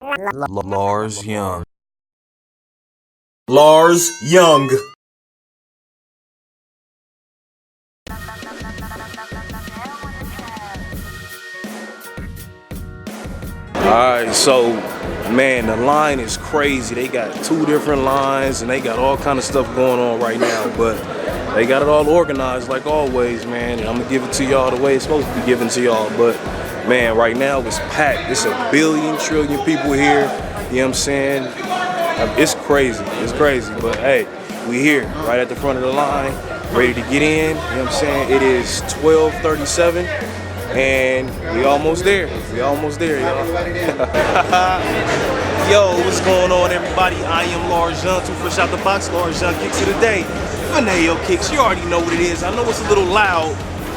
Lars Young. Lars Young. Alright, so man, the line is crazy. They got 2 different lines and they got all kind of stuff going on right now, but they got it all organized like always, man. And I'm gonna give it to y'all the way it's supposed to be given to y'all. But man, right now it's packed. It's a billion trillion people here. You know what I'm saying? It's crazy. It's crazy. But hey, we here right at the front of the line, ready to get in. You know what I'm saying? It is 12:37 and we almost there. We almost there, y'all. Yo, what's going on, everybody? I am Lars Young, 2 Fresh Out the Box. Lars Young kicks of the day. FANAYOH kicks. You already know what it is. I know it's a little loud,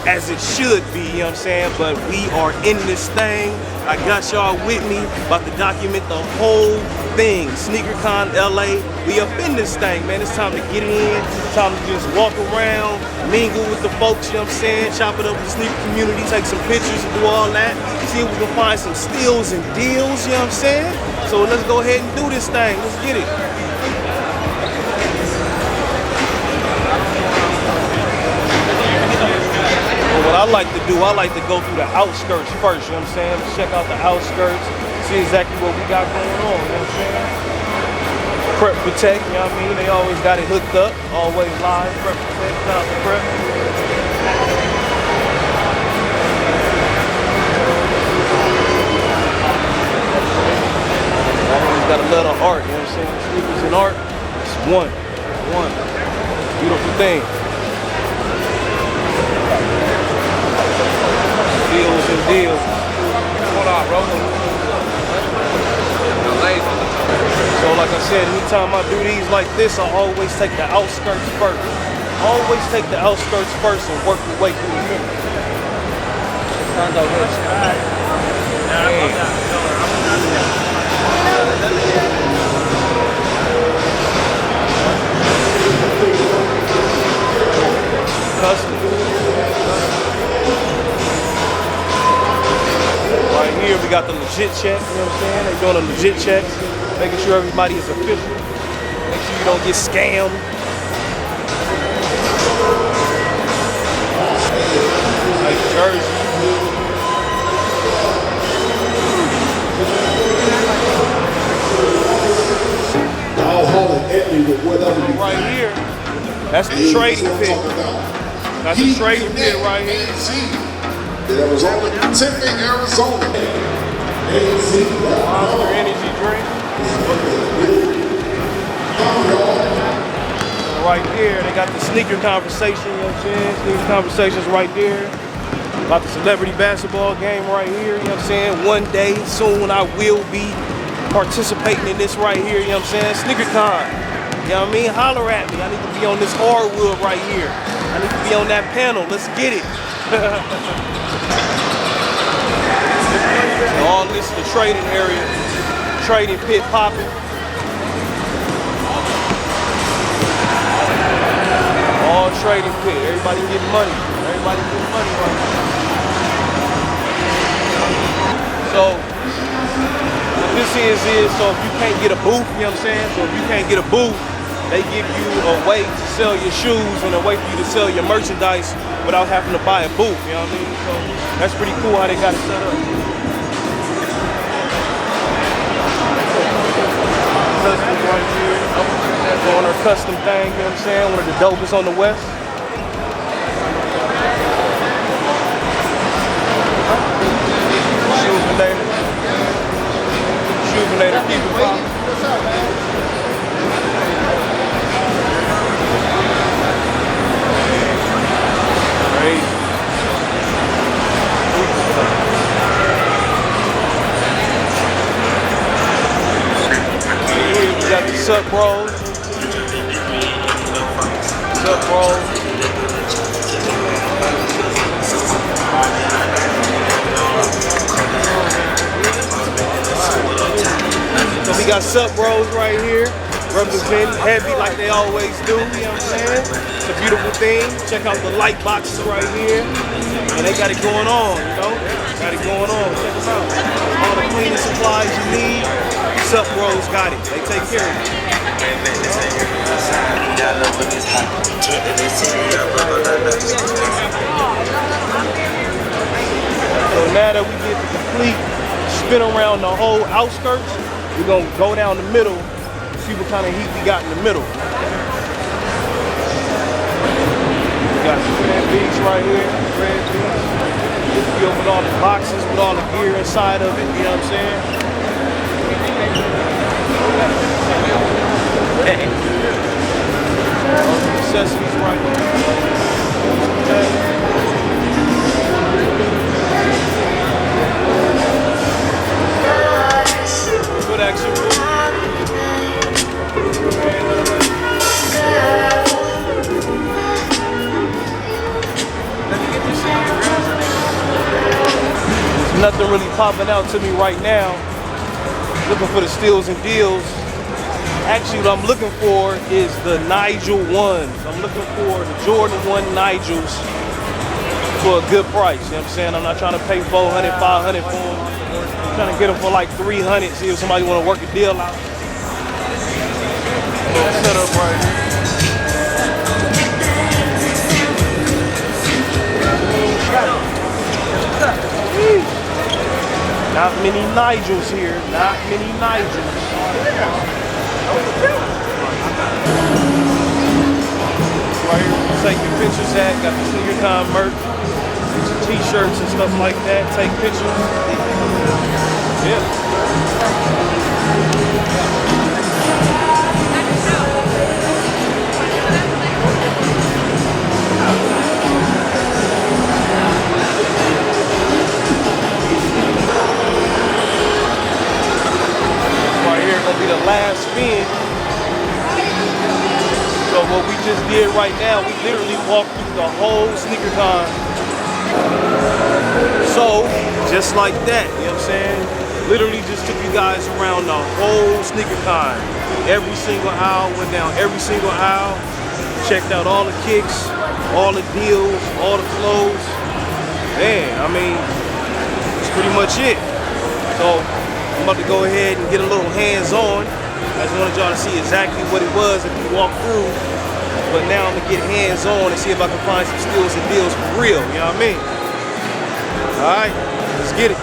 as it should be, you know what I'm saying? But we are in this thing. I got y'all with me, about to document the whole thing. SneakerCon LA, we up in this thing, man. It's time to get in, time to just walk around, mingle with the folks, you know what I'm saying? Chop it up with the sneaker community, take some pictures and do all that. See if we can find some steals and deals, you know what I'm saying? So let's go ahead and do this thing. Let's get it. What I like to do, I like to go through the outskirts first, you know what I'm saying? Check out the outskirts, see exactly what we got going on, you know what I'm saying? Prep Protect, you know what I mean? They always got it hooked up, always live. Prep Protect, shout out to Prep. Always got a lot of art, you know what I'm saying? Sneakers and art, it's one. Beautiful thing. Deals and deals. Hold on, bro. So like I said, anytime I do these like this, I always take the outskirts first. Always take the outskirts first and work your way through the middle. Custom. Right here, we got the legit check, you know what I'm saying? They're doing a legit check, making sure everybody is official. Make sure you don't get scammed. Nice jersey. I'll haul it at me with whatever you right here, that's the trading pit. That's the trading pit right here. Arizona, Tempe, Arizona. Monster energy drink. Right there, they got the sneaker conversation, you know what I'm saying? Sneaker conversations right there. About the celebrity basketball game right here, you know what I'm saying? One day, soon, I will be participating in this right here, you know what I'm saying? SneakerCon, you know what I mean? Holler at me, I need to be on this hardwood right here. I need to be on that panel, let's get it. All this is the trading area, trading pit popping. All trading pit, everybody getting money. Everybody getting money right now. So, what this is, so if you can't get a booth, you know what I'm saying? So if you can't get a booth, they give you a way to sell your shoes and a way for you to sell your merchandise without having to buy a booth, you know what I mean? So that's pretty cool how they got it set up. Custom right here, doing her custom thing, you know what I'm saying? One of the dopest on the West. Shoevinator, keep it popping. We got the Sup Bros. Sup Bros. So we got Sup Bros right here, representing heavy like they always do, you know what I'm saying? It's a beautiful thing. Check out the light boxes right here. And they got it going on, you know? Got it going on. Check them out. All the cleaning supplies you need. Sup Bros got it. They take care of it. So now that we get the complete spin around the whole outskirts, we're gonna go down the middle, see what kind of heat we got in the middle. We got the red beach right here, red beach. We open all the boxes with all the gear inside of it, you know what I'm saying? Hey. All the accessories right here. Good action. There's nothing really popping out to me right now. Looking for the steals and deals. Actually, what I'm looking for is the Nigel ones. I'm looking for the Jordan 1 Nigels for a good price. You know what I'm saying? I'm not trying to pay 400, 500 for them. I'm trying to get them for like 300. See if somebody want to work a deal out. Set up right here. Not many Nigels here. Not many Nigels. Right here, taking pictures at. Got the SneakerCon merch, t-shirts and stuff like that. Take pictures. Yeah. Gonna be the last spin. So what we just did right now, we literally walked through the whole SneakerCon. So just like that, you know what I'm saying? Literally just took you guys around the whole SneakerCon. Every single aisle, went down every single aisle, checked out all the kicks, all the deals, all the clothes. Man, I mean, that's pretty much it. So I'm about to go ahead and get a little hands-on. I just wanted y'all to see exactly what it was if you walk through. But now I'm gonna get hands-on and see if I can find some steals and deals for real, you know what I mean? All right, let's get it.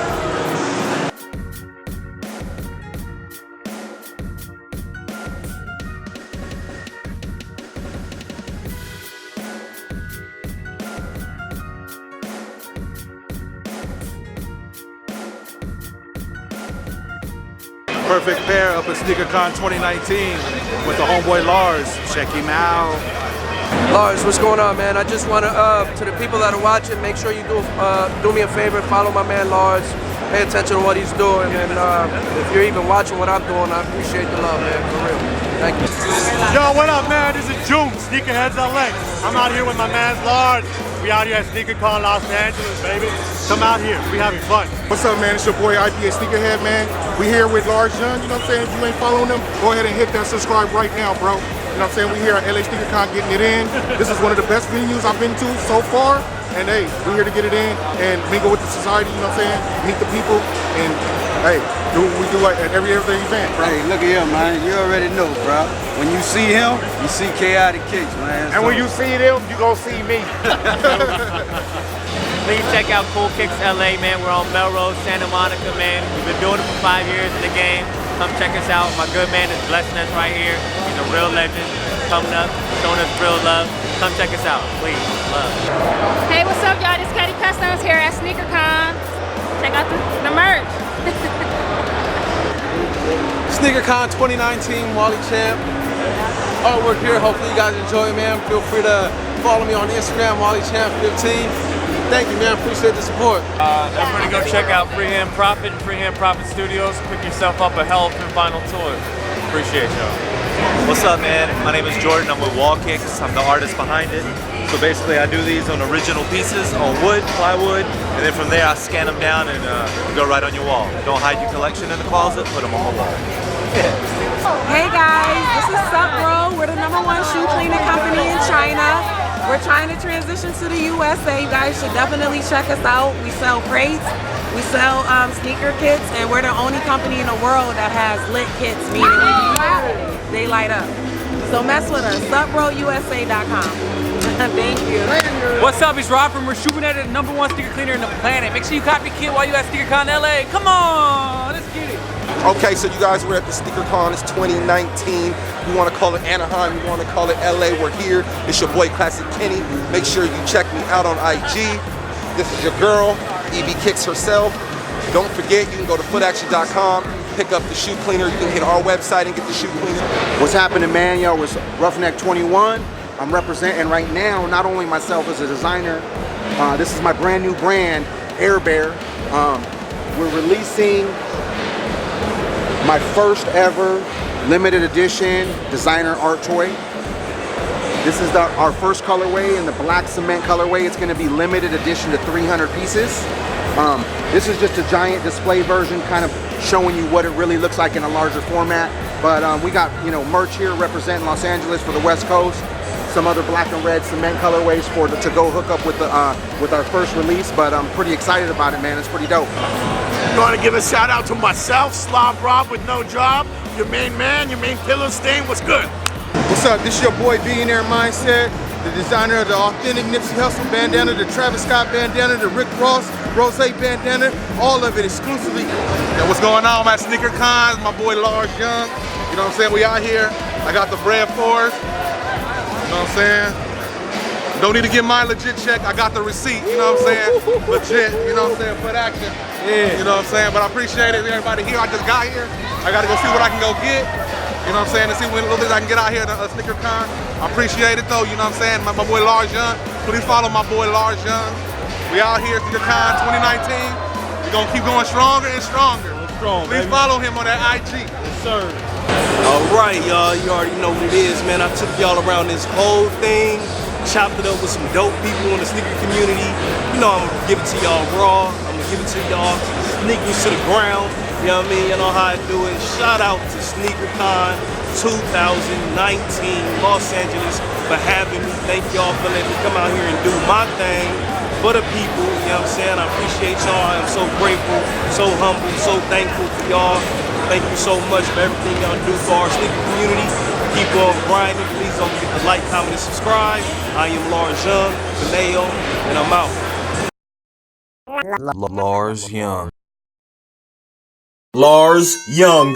Perfect pair up at SneakerCon 2019 with the homeboy Lars. Check him out. Lars, what's going on, man? I just want to the people that are watching, make sure you do me a favor, follow my man Lars, pay attention to what he's doing, and if you're even watching what I'm doing, I appreciate the love, man, for real. Thank you. Yo, what up, man? This is June, Sneakerheads LA. I'm out here with my man Lars. We out here at SneakerCon Los Angeles, baby. Come out here, we having fun. What's up, man? It's your boy IPA Sneakerhead, man. We here with Lars Young, you know what I'm saying? If you ain't following them, go ahead and hit that subscribe right now, bro. You know what I'm saying? We here at LA SneakerCon getting it in. This is one of the best venues I've been to so far. And hey, we're here to get it in and mingle with the society, you know what I'm saying? Meet the people and hey, do what we do at every event, bro. Hey, look at him, man. You already know, bro. When you see him, you see Chaotic Kicks, man. And when you see them, you gonna see me. Please check out Cool Kicks LA, man. We're on Melrose, Santa Monica, man. We've been doing it for 5 years in the game. Come check us out. My good man is blessing us right here. He's a real legend. Coming up, showing us real love. Come check us out, please. Love. Hey, what's up, y'all? This is Katie Customs here at SneakerCon. Check out the merch. SneakerCon 2019, Wally Champ. Artwork here. Hopefully you guys enjoy, man. Feel free to follow me on Instagram, WallyChamp15. Thank you, man. Appreciate the support. Everybody go check out Freehand Profit and Freehand Profit Studios. Pick yourself up a hell of a final tour. Appreciate y'all. What's up, man? My name is Jordan. I'm with Wall Kicks. I'm the artist behind it. So basically, I do these on original pieces, on wood, plywood, and then from there I scan them down and go right on your wall. Don't hide your collection in the closet, put them on the wall. Hey guys, this is Sup Bro. We're the #1 shoe cleaning company in China. We're trying to transition to the USA. You guys should definitely check us out. We sell crates, We sell sneaker kits, and we're the only company in the world that has lit kits, meaning when you light it, they light up. So mess with us, subrousa.com. Thank you. What's up, it's Rob from We're at the #1 sneaker cleaner in the planet. Make sure you copy kit while you at SneakerCon LA. Come on, let's get it. Okay, so you guys were at the SneakerCon. It's 2019. You want to call it Anaheim, you want to call it LA. We're here. It's your boy Classic Kenny. Make sure you check me out on IG. This is your girl, EB Kicks herself. Don't forget, you can go to footaction.com, pick up the shoe cleaner. You can hit our website and get the shoe cleaner. What's happening, man? Yo, it's Roughneck 21. I'm representing right now, not only myself as a designer, this is my brand new brand, Air Bear. We're releasing my first ever limited edition designer art toy. This is our first colorway in the black cement colorway. It's gonna be limited edition to 300 pieces. This is just a giant display version, kind of showing you what it really looks like in a larger format. But we got, you know, merch here representing Los Angeles for the West Coast. Some other black and red cement colorways to go hook up with our first release. But I'm pretty excited about it, man. It's pretty dope. I want to give a shout out to myself, Slob Rob with no job, your main man, your main pillow stain. What's good? What's up? This is your boy Billionaire Mindset, the designer of the authentic Nipsey Hussle bandana, the Travis Scott bandana, the Rick Ross Rose bandana, all of it exclusively. Yo, what's going on? I'm at SneakerCon. My boy Lars Young. You know what I'm saying? We out here. I got the bread for us. You know what I'm saying? Don't need to get my legit check. I got the receipt. You know what I'm saying? Legit. You know what I'm saying? Foot action. Yeah. You know what I'm saying? But I appreciate it. Everybody here. I just got here. I got to go see what I can go get. You know what I'm saying? To see what little things I can get out here at SneakerCon. I appreciate it though. You know what I'm saying? My boy Lars Young. Please follow my boy Lars Young. We out here at SneakerCon 2019. We're gonna keep going stronger and stronger. Please follow him on that IG. Yes, sir. All right, y'all. You already know what it is, man. I took y'all around this whole thing, chopped it up with some dope people in the sneaker community. You know I'm gonna give it to y'all raw. I'm gonna give it to y'all sneakers to the ground. You know what I mean? You know how I do it. Shout out to SneakerCon 2019 Los Angeles for having me. Thank y'all for letting me come out here and do my thing for the people. You know what I'm saying? I appreciate y'all. I'm so grateful, so humble, so thankful for y'all. Thank you so much for everything y'all do for our sneaker community. Keep on grinding. Please don't forget to like, comment, and subscribe. I am Lars Young, FANAYOH, and I'm out. Lars Young. Lars Young.